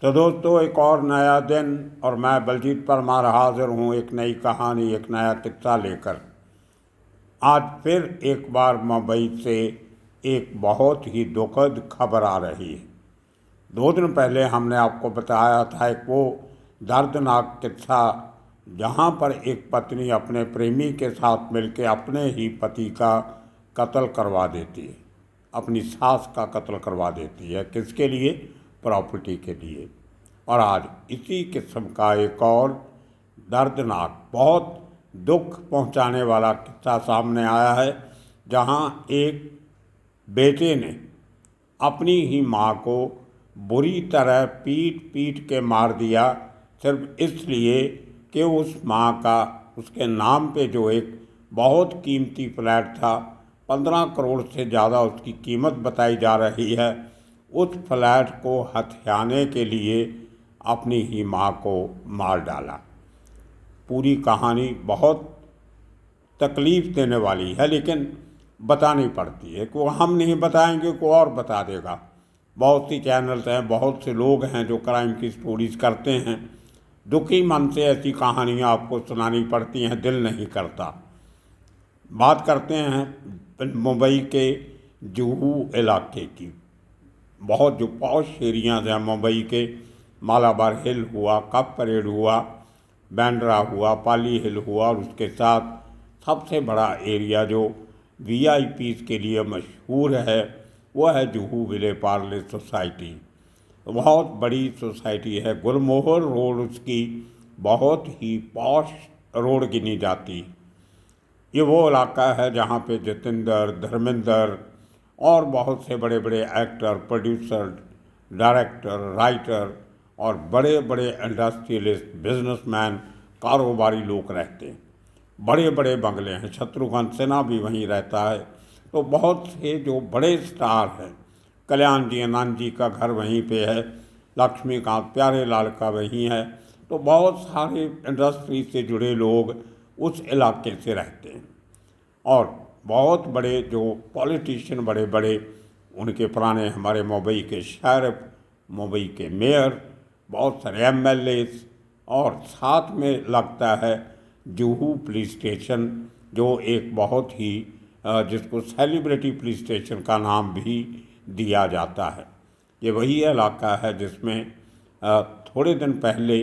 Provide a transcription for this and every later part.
तो दोस्तों, एक और नया दिन और मैं बलजीत परमार हाजिर हूँ एक नई कहानी, एक नया किस्सा लेकर। आज फिर एक बार मुंबई से एक बहुत ही दुखद खबर आ रही है। 2 दिन पहले हमने आपको बताया था एक वो दर्दनाक किस्सा, जहाँ पर एक पत्नी अपने प्रेमी के साथ मिलकर अपने ही पति का कत्ल करवा देती है, अपनी सास का कत्ल करवा देती है। किसके लिए? प्रॉपर्टी के लिए। और आज इसी किस्म का एक और दर्दनाक, बहुत दुख पहुंचाने वाला किस्सा सामने आया है, जहां एक बेटे ने अपनी ही माँ को बुरी तरह पीट पीट के मार दिया, सिर्फ इसलिए कि उस माँ का उसके नाम पे जो एक बहुत कीमती फ्लैट था, 15 करोड़ से ज़्यादा उसकी कीमत बताई जा रही है, उस फ्लैट को हथियाने के लिए अपनी ही माँ को मार डाला। पूरी कहानी बहुत तकलीफ़ देने वाली है, लेकिन बतानी पड़ती है। को हम नहीं बताएंगे, को और बता देगा। बहुत सी चैनल्स हैं, बहुत से लोग हैं जो क्राइम की स्टोरीज करते हैं। दुखी मन से ऐसी कहानियाँ आपको सुनानी पड़ती हैं, दिल नहीं करता। बात करते हैं मुंबई के जुहू इलाके की। बहुत जो पॉश एरियाज हैं मुंबई के, मालाबार हिल हुआ, कप परेड हुआ, बैंड्रा हुआ, पाली हिल हुआ, और उसके साथ सबसे बड़ा एरिया जो वीआईपीज़ के लिए मशहूर है वो है जुहू विले पार्ले सोसाइटी। बहुत बड़ी सोसाइटी है। गुलमोहर रोड उसकी बहुत ही पॉश रोड गिनी जाती है। ये वो इलाका है जहाँ पे जितेंद्र, धर्मेंद्र और बहुत से बड़े बड़े एक्टर, प्रोड्यूसर, डायरेक्टर, राइटर और बड़े बड़े इंडस्ट्रियलिस्ट, बिजनेसमैन, कारोबारी लोग रहते हैं। बड़े बड़े बंगले हैं। शत्रुघ्न सिन्हा भी वहीं रहता है। तो बहुत से जो बड़े स्टार हैं, कल्याण जी, आनंद जी का घर वहीं पे है, लक्ष्मीकांत प्यारेलाल का वहीं है। तो बहुत सारे इंडस्ट्री से जुड़े लोग उस इलाके से रहते हैं। और बहुत बड़े जो पॉलिटिशियन, बड़े बड़े उनके पुराने, हमारे मुंबई के शeriff, मुंबई के मेयर, बहुत सारे एमएलएस, और साथ में लगता है जुहू पुलिस स्टेशन, जो एक बहुत ही जिसको सेलिब्रिटी पुलिस स्टेशन का नाम भी दिया जाता है। ये वही इलाका है जिसमें थोड़े दिन पहले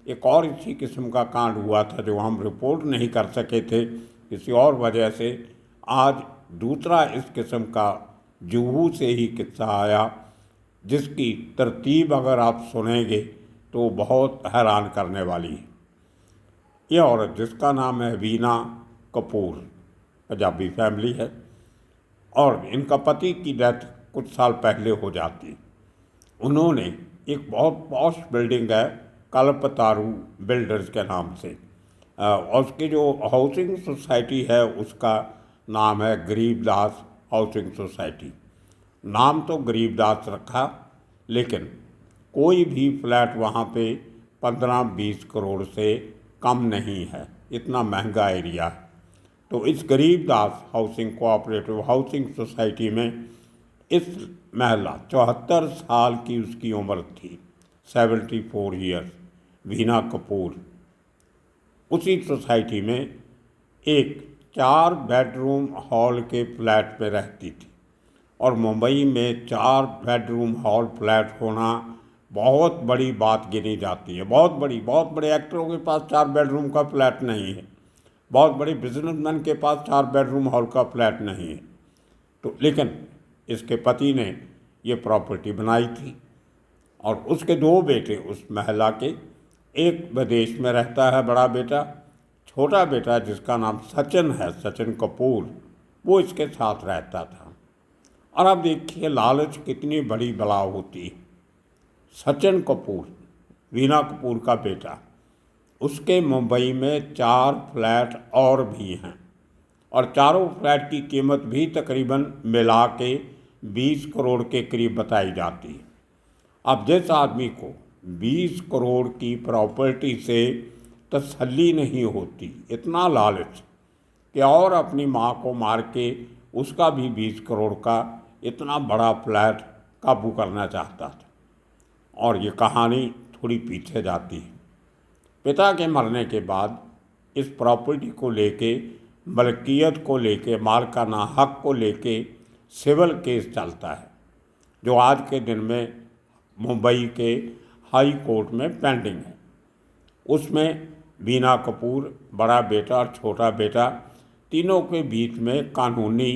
एक और इसी किस्म का कांड हुआ था, जो हम रिपोर्ट नहीं कर सके थे किसी और वजह से। आज दूसरा इस किस्म का जुहू से ही किस्सा आया, जिसकी तरतीब अगर आप सुनेंगे तो बहुत हैरान करने वाली है। ये औरत, जिसका नाम है वीना कपूर, पंजाबी फैमिली है, और इनका पति की डेथ कुछ साल पहले हो जाती। उन्होंने एक बहुत पॉश बिल्डिंग है, कल्पतारू बिल्डर्स के नाम से, और उसकी जो हाउसिंग सोसाइटी है उसका नाम है गरीबदास हाउसिंग सोसाइटी। नाम तो गरीबदास रखा, लेकिन कोई भी फ्लैट वहाँ पे 15-20 करोड़ से कम नहीं है, इतना महंगा एरिया है। तो इस Garibdas housing cooperative housing society में इस महिला, 74 साल की उसकी उम्र थी, 74 ईयर्स, वीना कपूर, उसी सोसाइटी में एक 4 बेडरूम हॉल के फ्लैट में रहती थी। और मुंबई में 4 बेडरूम हॉल फ्लैट होना बहुत बड़ी बात गिनी जाती है। बहुत बड़े एक्टरों के पास 4 बेडरूम का फ्लैट नहीं है, बहुत बड़े बिजनेसमैन के पास 4 बेडरूम हॉल का फ्लैट नहीं है। तो लेकिन इसके पति ने ये प्रॉपर्टी बनाई थी, और उसके 2 बेटे उस महिला के, एक विदेश में रहता है बड़ा बेटा, छोटा बेटा जिसका नाम सचिन है, सचिन कपूर, वो इसके साथ रहता था। और अब देखिए लालच कितनी बड़ी बला होती है। सचिन कपूर, वीना कपूर का बेटा, उसके मुंबई में 4 फ्लैट और भी हैं, और चारों फ्लैट की कीमत भी तकरीबन मिला के 20 करोड़ के करीब बताई जाती है। अब जिस आदमी को 20 करोड़ की प्रॉपर्टी से तसल्ली नहीं होती, इतना लालच कि और अपनी माँ को मार के उसका भी 20 करोड़ का इतना बड़ा फ्लैट काबू करना चाहता था। और ये कहानी थोड़ी पीछे जाती है। पिता के मरने के बाद इस प्रॉपर्टी को लेके, मलकियत को लेके, मालकाना हक को लेके सिविल केस चलता है, जो आज के दिन में मुंबई के हाई कोर्ट में पेंडिंग है। उसमें बीना कपूर, बड़ा बेटा और छोटा बेटा, तीनों के बीच में कानूनी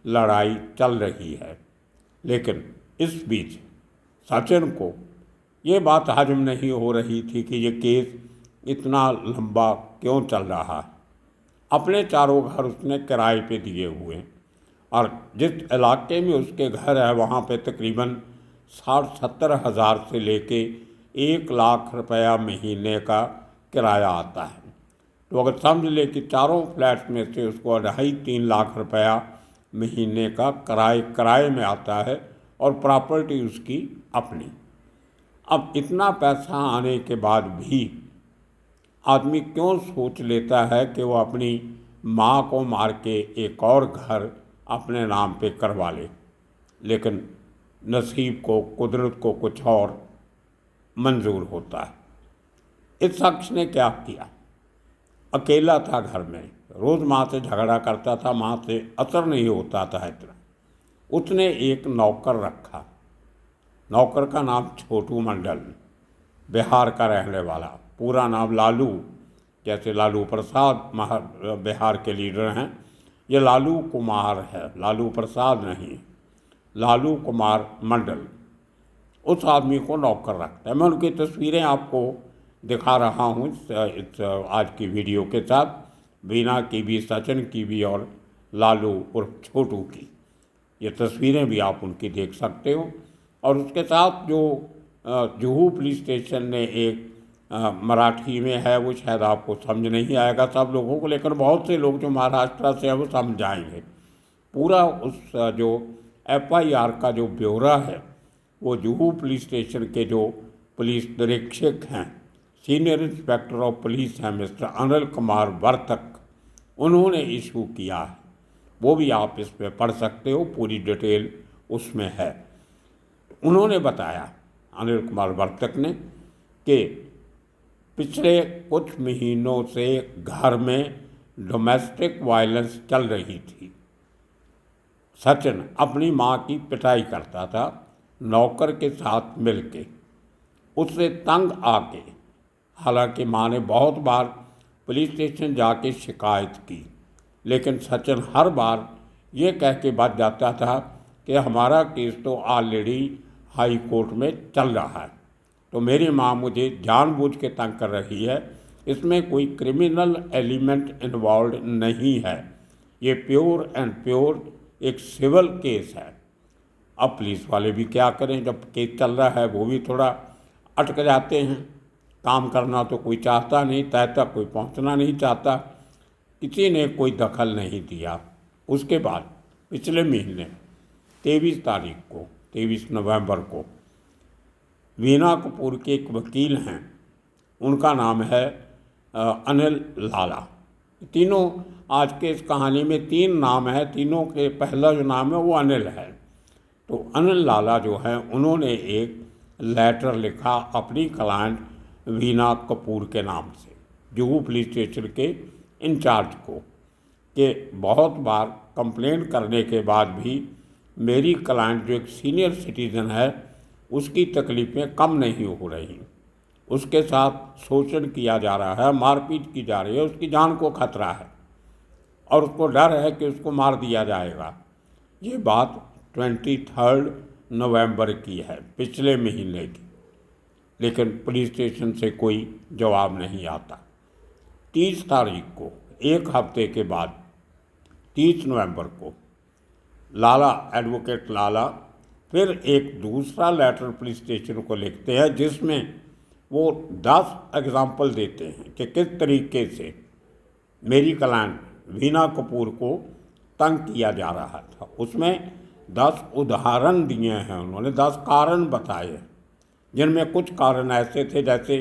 लड़ाई चल रही है। लेकिन इस बीच सचिन को ये बात हजम नहीं हो रही थी कि ये केस इतना लंबा क्यों चल रहा है। अपने चारों घर उसने किराए पे दिए हुए हैं और जिस इलाके में उसके घर है वहाँ पे तकरीबन 60-70 हज़ार से लेके 1 लाख रुपया महीने का किराया आता है। तो अगर समझ ले कि चारों फ्लैट्स में से उसको 2.5-3 लाख रुपया महीने का किराए में आता है और प्रॉपर्टी उसकी अपनी। अब इतना पैसा आने के बाद भी आदमी क्यों सोच लेता है कि वो अपनी माँ को मार के एक और घर अपने नाम पे करवा ले। लेकिन नसीब को, कुदरत को कुछ और मंजूर होता है। इस शख्स ने क्या किया, अकेला था घर में, रोज़ माँ से झगड़ा करता था, माँ से असर नहीं होता था इतना। उसने एक नौकर रखा। नौकर का नाम छोटू मंडल, बिहार का रहने वाला, पूरा नाम लालू, जैसे लालू प्रसाद बिहार के लीडर हैं, ये लालू कुमार है, लालू प्रसाद नहीं, लालू कुमार मंडल। उस आदमी को नौकर रखता है। मैं उनकी तस्वीरें आपको दिखा रहा हूँ इस आज की वीडियो के साथ, बीना की भी, सचिन की भी और लालू उर्फ छोटू की। ये तस्वीरें भी आप उनकी देख सकते हो। और उसके साथ जो जुहू पुलिस स्टेशन ने एक मराठी में है, वो शायद आपको समझ नहीं आएगा सब लोगों को, लेकिन बहुत से लोग जो महाराष्ट्र से हैं वो समझ जाएंगे। पूरा उस जो FIR का जो ब्यौरा है वो जुहू पुलिस स्टेशन के जो पुलिस निरीक्षक हैं, सीनियर इंस्पेक्टर ऑफ पुलिस हैं मिस्टर अनिल कुमार वर्तक, उन्होंने इशू किया है। वो भी आप इस पर पढ़ सकते हो, पूरी डिटेल उसमें है। उन्होंने बताया, अनिल कुमार वर्तक ने, कि पिछले कुछ महीनों से घर में डोमेस्टिक वायलेंस चल रही थी। सचिन अपनी माँ की पिटाई करता था नौकर के साथ मिलके, उससे तंग आके। हालांकि माँ ने बहुत बार पुलिस स्टेशन जाके शिकायत की, लेकिन सचिन हर बार ये कह के बच जाता था कि हमारा केस तो ऑलरेडी हाई कोर्ट में चल रहा है, तो मेरी माँ मुझे जानबूझ के तंग कर रही है, इसमें कोई क्रिमिनल एलिमेंट इन्वॉल्व नहीं है, ये प्योर एंड प्योर एक सिविल केस है। अब पुलिस वाले भी क्या करें, जब केस चल रहा है वो भी थोड़ा अटक जाते हैं। काम करना तो कोई चाहता नहीं, तय तक कोई पहुंचना नहीं चाहता। किसी ने कोई दखल नहीं दिया। उसके बाद पिछले महीने 23 तारीख को, 23 नवंबर को, वीना कपूर के एक वकील हैं, उनका नाम है अनिल लाला। तीनों, आज के इस कहानी में 3 नाम है, तीनों के पहला जो नाम है वो अनिल है। तो अनिल लाला जो है, उन्होंने एक लेटर लिखा अपनी क्लाइंट वीना कपूर के नाम से जुहू पुलिस स्टेशन के इंचार्ज को, कि बहुत बार कंप्लेंट करने के बाद भी मेरी क्लाइंट जो एक सीनियर सिटीज़न है उसकी तकलीफ़ें कम नहीं हो रही, उसके साथ शोषण किया जा रहा है, मारपीट की जा रही है, उसकी जान को खतरा है और उसको डर है कि उसको मार दिया जाएगा। ये बात 23 नवंबर की है, पिछले महीने की। लेकिन पुलिस स्टेशन से कोई जवाब नहीं आता। 30 तारीख को, एक हफ्ते के बाद, 30 नवंबर को, लाला, एडवोकेट लाला फिर एक दूसरा लेटर पुलिस स्टेशन को लिखते हैं, जिसमें वो 10 एग्जाम्पल देते हैं कि किस तरीके से मेरी क्लाइंट वीना कपूर को तंग किया जा रहा था। उसमें 10 उदाहरण दिए हैं उन्होंने, 10 कारण बताए, जिनमें कुछ कारण ऐसे थे जैसे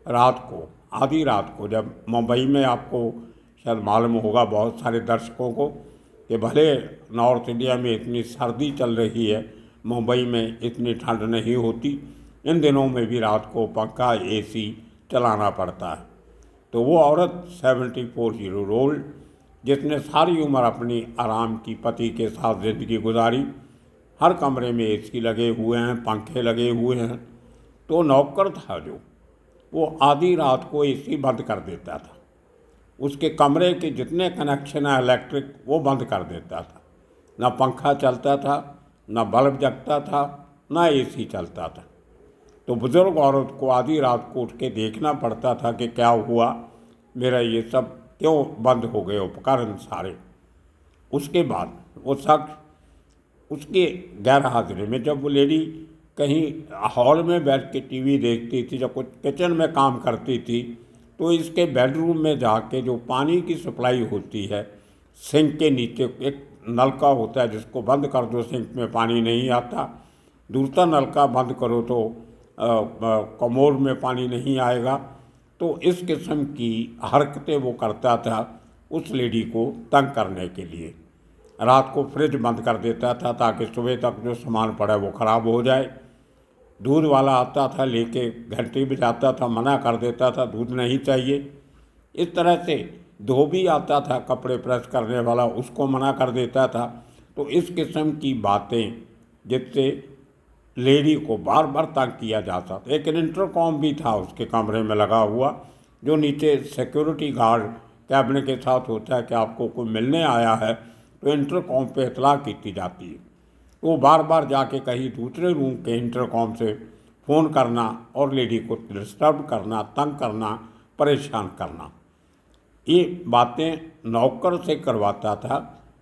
रात को, आधी रात को, जब मुंबई में, आपको शायद मालूम होगा बहुत सारे दर्शकों को, कि भले नॉर्थ इंडिया में इतनी सर्दी चल रही है, मुंबई में इतनी ठंड नहीं होती, इन दिनों में भी रात को पंखा एसी चलाना पड़ता है। तो वो औरत 74 ईयर ओल्ड, जिसने सारी उम्र अपनी आराम की पति के साथ ज़िंदगी गुजारी, हर कमरे में एसी लगे हुए हैं, पंखे लगे हुए हैं, तो नौकर था जो, वो आधी रात को एसी बंद कर देता था। उसके कमरे के जितने कनेक्शन है इलेक्ट्रिक वो बंद कर देता था। ना पंखा चलता था, ना बल्ब जगता था, ना एसी चलता था। तो बुज़ुर्ग औरत को आधी रात को उठ के देखना पड़ता था कि क्या हुआ, मेरा ये सब क्यों बंद हो गए उपकरण सारे। उसके बाद वो शख्स उसके गैर हाजिरी में, जब वो लेडी कहीं हॉल में बैठ के टीवी देखती थी, जब कुछ किचन में काम करती थी, तो इसके बेडरूम में जाके जो पानी की सप्लाई होती है, सिंक के नीचे एक नलका होता है जिसको बंद कर दो सिंक में पानी नहीं आता, दूसरा नलका बंद करो तो कमोड में पानी नहीं आएगा। तो इस किस्म की हरकतें वो करता था उस लेडी को तंग करने के लिए। रात को फ्रिज बंद कर देता था ताकि सुबह तक जो सामान पड़ा है वो ख़राब हो जाए। दूध वाला आता था लेके घंटी बजाता था, मना कर देता था दूध नहीं चाहिए। इस तरह से धोबी आता था कपड़े प्रेस करने वाला, उसको मना कर देता था। तो इस किस्म की बातें जिससे लेडी को बार बार तंग किया जाता था। एक इंटरकॉम भी था उसके कमरे में लगा हुआ, जो नीचे सिक्योरिटी गार्ड कैबिन के साथ होता है कि आपको कोई मिलने आया है तो इंटरकॉम पे इतला की जाती है। वो बार बार जाके कहीं दूसरे रूम के इंटरकॉम से फ़ोन करना और लेडी को डिस्टर्ब करना, तंग करना, परेशान करना, ये बातें नौकर से करवाता था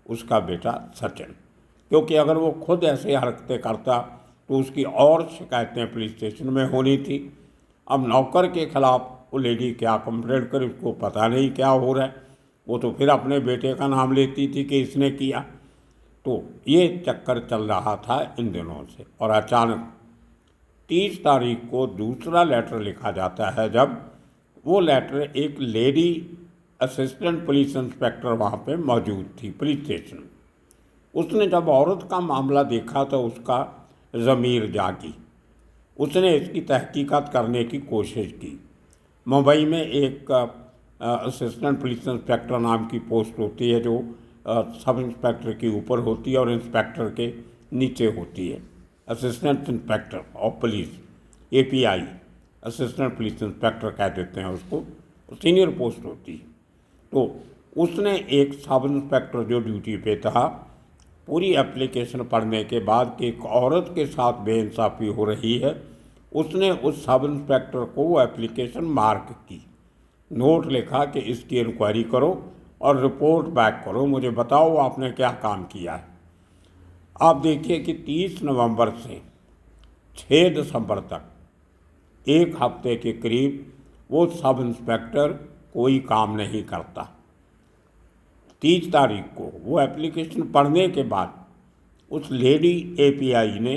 उसका बेटा सचिन। क्योंकि अगर वो खुद ऐसे हरकतें करता तो उसकी और शिकायतें पुलिस स्टेशन में होनी थी। अब नौकर के खिलाफ वो लेडी क्या कंप्लेंट करे, उसको पता नहीं क्या हो रहा है। वो तो फिर अपने बेटे का नाम लेती थी कि इसने किया। तो ये चक्कर चल रहा था इन दिनों से। और अचानक 30 तारीख को दूसरा लेटर लिखा जाता है, जब वो लेटर एक लेडी असिस्टेंट पुलिस इंस्पेक्टर वहाँ पे मौजूद थी पुलिस स्टेशन। उसने जब औरत का मामला देखा तो उसका ज़मीर जागी। उसने इसकी तहकीकात करने की कोशिश की। मुंबई में एक असिस्टेंट पुलिस इंस्पेक्टर नाम की पोस्ट होती है जो सब इंस्पेक्टर के ऊपर होती है और इंस्पेक्टर के नीचे होती है। Assistant inspector of police, API, assistant police inspector कह देते हैं उसको, सीनियर पोस्ट होती है। तो उसने एक सब इंस्पेक्टर जो ड्यूटी पे था, पूरी एप्लीकेशन पढ़ने के बाद कि एक औरत के साथ बेइंसाफ़ी हो रही है, उसने उस सब इंस्पेक्टर को वो एप्लीकेशन मार्क की, नोट लिखा कि इसकी इंक्वायरी करो और रिपोर्ट बैक करो, मुझे बताओ आपने क्या काम किया है। आप देखिए कि 30 नवंबर से 6 दिसंबर तक एक हफ्ते के करीब वो सब इंस्पेक्टर कोई काम नहीं करता। 30 तारीख को वो एप्लीकेशन पढ़ने के बाद उस लेडी API ने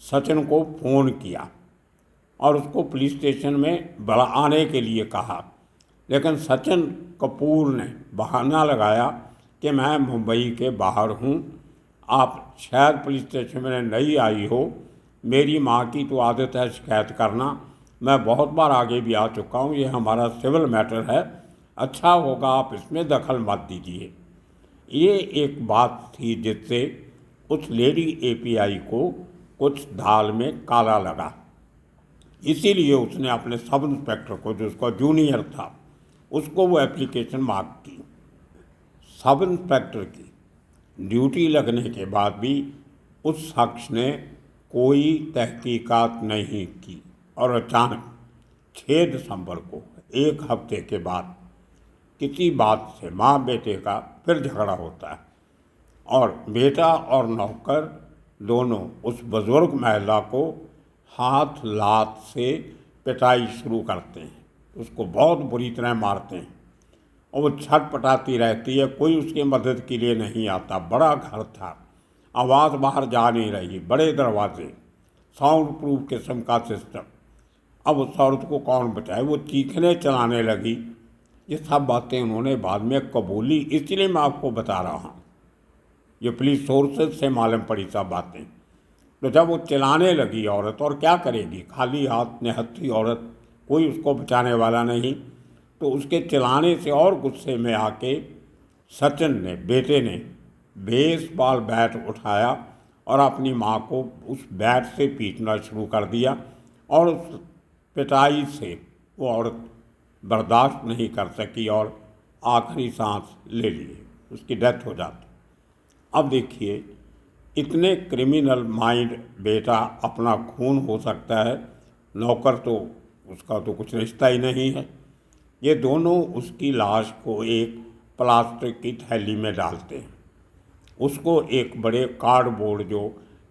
सचिन को फ़ोन किया और उसको पुलिस स्टेशन में आने के लिए कहा। लेकिन सचिन कपूर ने बहाना लगाया कि मैं मुंबई के बाहर हूँ, आप शायद पुलिस स्टेशन में नहीं आई हो, मेरी माँ की तो आदत है शिकायत करना, मैं बहुत बार आगे भी आ चुका हूँ, ये हमारा सिविल मैटर है, अच्छा होगा आप इसमें दखल मत दीजिए। ये एक बात थी जिससे उस लेडी API को कुछ दाल में काला लगा। इसीलिए उसने अपने सब इंस्पेक्टर को, जो उसका जूनियर था, उसको वो एप्लीकेशन मार्क की। सब इंस्पेक्टर की ड्यूटी लगने के बाद भी उस शख्स ने कोई तहकीकात नहीं की और अचानक 6 दिसंबर को, एक हफ्ते के बाद, किसी बात से माँ बेटे का फिर झगड़ा होता है और बेटा और नौकर दोनों उस बुज़ुर्ग महिला को हाथ लात से पिटाई शुरू करते हैं, उसको बहुत बुरी तरह मारते हैं और वो छटपटाती रहती है। कोई उसकी मदद के लिए नहीं आता। बड़ा घर था, आवाज़ बाहर जा नहीं रही, बड़े दरवाजे, साउंड प्रूफ किस्म का सिस्टम। अब उस औरत को कौन बचाए, वो चीखने चलाने लगी। ये सब बातें उन्होंने बाद में कबूली, इसलिए मैं आपको बता रहा हूँ, ये पुलिस सोर्सेज से मालूम पड़ी सब बातें। तो जब वो चिल्लाने लगी औरत, और क्या करेगी, खाली हाथ निहत्थी औरत, कोई उसको बचाने वाला नहीं, तो उसके चिल्लाने से और गुस्से में आके सचिन ने, बेटे ने, बेसबॉल बैट उठाया और अपनी माँ को उस बैट से पीटना शुरू कर दिया, और उस पिटाई से वो औरत बर्दाश्त नहीं कर सकी और आखिरी सांस ले लिए, उसकी डेथ हो जाती। अब देखिए, इतने क्रिमिनल माइंड बेटा अपना खून हो सकता है, नौकर तो उसका तो कुछ रिश्ता ही नहीं है। ये दोनों उसकी लाश को एक प्लास्टिक की थैली में डालते हैं, उसको एक बड़े कार्डबोर्ड जो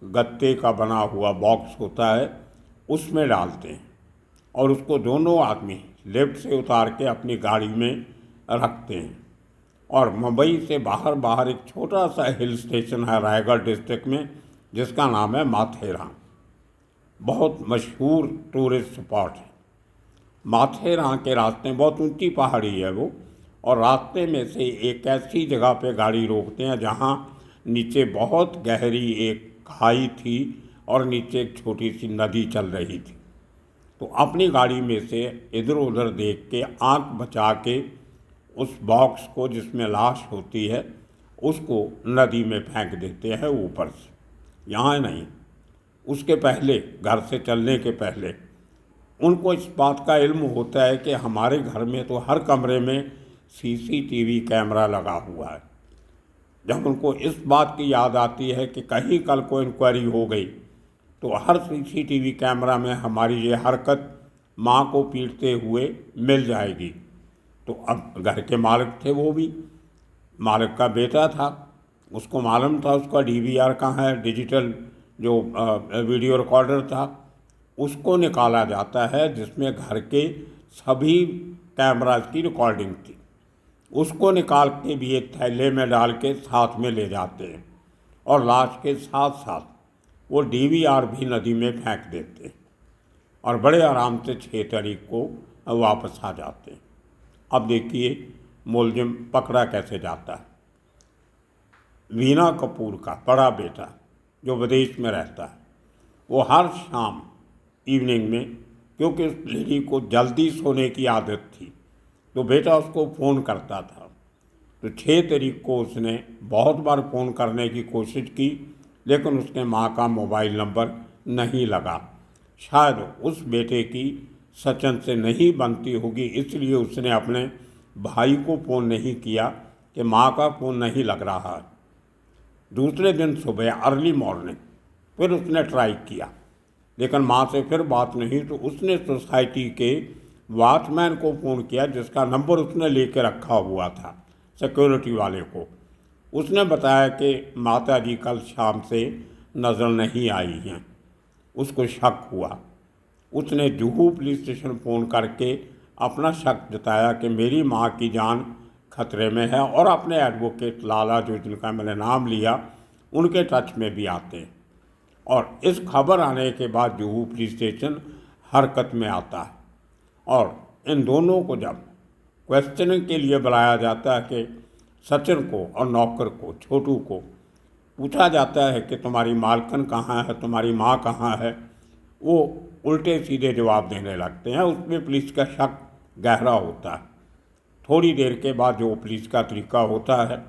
गत्ते का बना हुआ बॉक्स होता है उसमें डालते हैं, और उसको दोनों आदमी लिफ्ट से उतार के अपनी गाड़ी में रखते हैं। और मुंबई से बाहर एक छोटा सा हिल स्टेशन है रायगढ़ डिस्ट्रिक्ट में, जिसका नाम है माथेरान। बहुत मशहूर टूरिस्ट स्पॉट है। माथेरान के रास्ते में, बहुत ऊंची पहाड़ी है वो, और रास्ते में से एक ऐसी जगह पे गाड़ी रोकते हैं जहाँ नीचे बहुत गहरी एक खाई थी और नीचे एक छोटी सी नदी चल रही थी। तो अपनी गाड़ी में से इधर उधर देख के, आंख बचा के, उस बॉक्स को जिसमें लाश होती है उसको नदी में फेंक देते हैं ऊपर से। यहाँ नहीं, उसके पहले, घर से चलने के पहले उनको इस बात का इल्म होता है कि हमारे घर में तो हर कमरे में सीसीटीवी कैमरा लगा हुआ है। जब उनको इस बात की याद आती है कि कहीं कल को इंक्वायरी हो गई तो हर सीसीटीवी कैमरा में हमारी ये हरकत माँ को पीटते हुए मिल जाएगी। तो अब घर के मालिक थे, वो भी मालिक का बेटा था, उसको मालूम था उसका डीवीआर कहाँ है, डिजिटल जो वीडियो रिकॉर्डर था, उसको निकाला जाता है जिसमें घर के सभी कैमराज की रिकॉर्डिंग थी। उसको निकाल के भी एक थैले में डाल के साथ में ले जाते हैं, और लाश के साथ साथ वो डीवीआर भी नदी में फेंक देते हैं, और बड़े आराम से 6 तारीख को वापस आ जाते हैं। अब देखिए मुलजिम पकड़ा कैसे जाता है। वीना कपूर का बड़ा बेटा जो विदेश में रहता है, वो हर शाम इवनिंग में, क्योंकि उस लेडी को जल्दी सोने की आदत थी, तो बेटा उसको फ़ोन करता था। तो 6 तारीख को उसने बहुत बार फ़ोन करने की कोशिश की, लेकिन उसके माँ का मोबाइल नंबर नहीं लगा। शायद उस बेटे की सचिन से नहीं बनती होगी, इसलिए उसने अपने भाई को फ़ोन नहीं किया कि माँ का फ़ोन नहीं लग रहा है। दूसरे दिन सुबह अर्ली मॉर्निंग फिर उसने ट्राई किया, लेकिन माँ से फिर बात नहीं, तो उसने सोसाइटी के वॉचमैन को फ़ोन किया, जिसका नंबर उसने लेके रखा हुआ था, सिक्योरिटी वाले को। उसने बताया कि माता जी कल शाम से नज़र नहीं आई हैं। उसको शक हुआ। उसने जुहू पुलिस स्टेशन फ़ोन करके अपना शक जताया कि मेरी माँ की जान खतरे में है, और अपने एडवोकेट लाला, जो जिनका मैंने नाम लिया, उनके टच में भी आते हैं। और इस खबर आने के बाद जुहू पुलिस स्टेशन हरकत में आता है, और इन दोनों को जब क्वेश्चनिंग के लिए बुलाया जाता है कि सचिन को और नौकर को, छोटू को पूछा जाता है कि तुम्हारी मालकन कहाँ है, तुम्हारी माँ कहाँ है, वो उल्टे सीधे जवाब देने लगते हैं। उसमें पुलिस का शक गहरा होता है। थोड़ी देर के बाद जो पुलिस का तरीका होता है,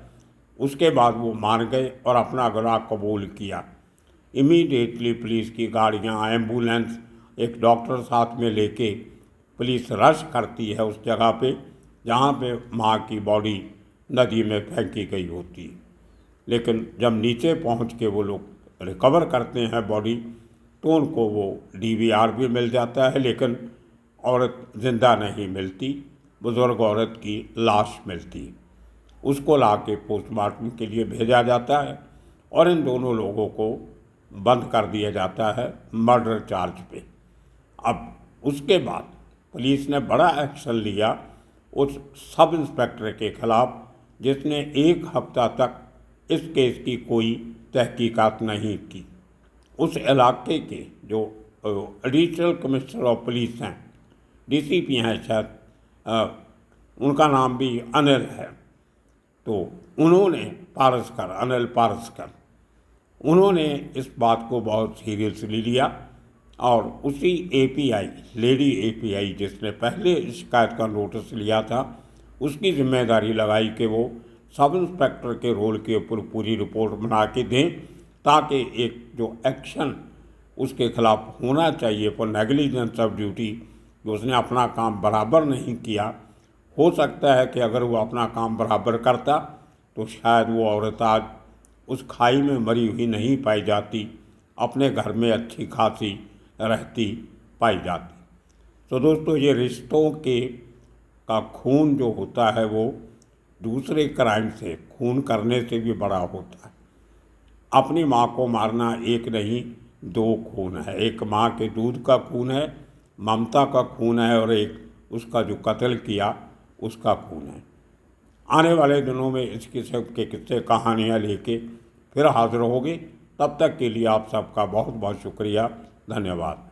उसके बाद वो मान गए और अपना गुनाह कबूल किया। इमीडिएटली पुलिस की गाड़ियाँ, एम्बुलेंस, एक डॉक्टर साथ में लेके पुलिस रश करती है उस जगह पे जहाँ पे माँ की बॉडी नदी में फेंकी गई होती है। लेकिन जब नीचे पहुँच के वो लोग रिकवर करते हैं बॉडी, तो उनको वो डीवीआर भी मिल जाता है, लेकिन औरत ज़िंदा नहीं मिलती, बुज़ुर्ग औरत की लाश मिलती। उसको ला के पोस्टमार्टम के लिए भेजा जाता है, और इन दोनों लोगों को बंद कर दिया जाता है मर्डर चार्ज पे। अब उसके बाद पुलिस ने बड़ा एक्शन लिया उस सब इंस्पेक्टर के खिलाफ, जिसने 1 हफ्ता तक इस केस की कोई तहकीकात नहीं की। उस इलाके के जो एडिशनल कमिश्नर ऑफ पुलिस हैं, डीसीपी हैं शायद, उनका नाम भी अनिल है, तो उन्होंने अनिल पारसकर, उन्होंने इस बात को बहुत सीरियसली लिया और उसी एपीआई, लेडी एपीआई जिसने पहले शिकायत का नोटिस लिया था, उसकी जिम्मेदारी लगाई कि वो सब इंस्पेक्टर के रोल के ऊपर पूरी रिपोर्ट बना के दें, ताकि एक जो एक्शन उसके खिलाफ होना चाहिए फॉर नेग्लिजेंस ऑफ ड्यूटी, कि उसने अपना काम बराबर नहीं किया। हो सकता है कि अगर वो अपना काम बराबर करता तो शायद वो औरत आज उस खाई में मरी हुई नहीं पाई जाती, अपने घर में अच्छी खासी रहती पाई जाती। तो दोस्तों, ये रिश्तों के का खून जो होता है वो दूसरे क्राइम से, खून करने से भी बड़ा होता है। अपनी माँ को मारना एक नहीं, दो खून है। एक माँ के दूध का खून है, ममता का खून है, और एक उसका जो कत्ल किया उसका खून है। आने वाले दिनों में इस किस्म के किस्से कहानियाँ लेके फिर हाजिर होगी। तब तक के लिए आप सबका बहुत बहुत शुक्रिया, धन्यवाद।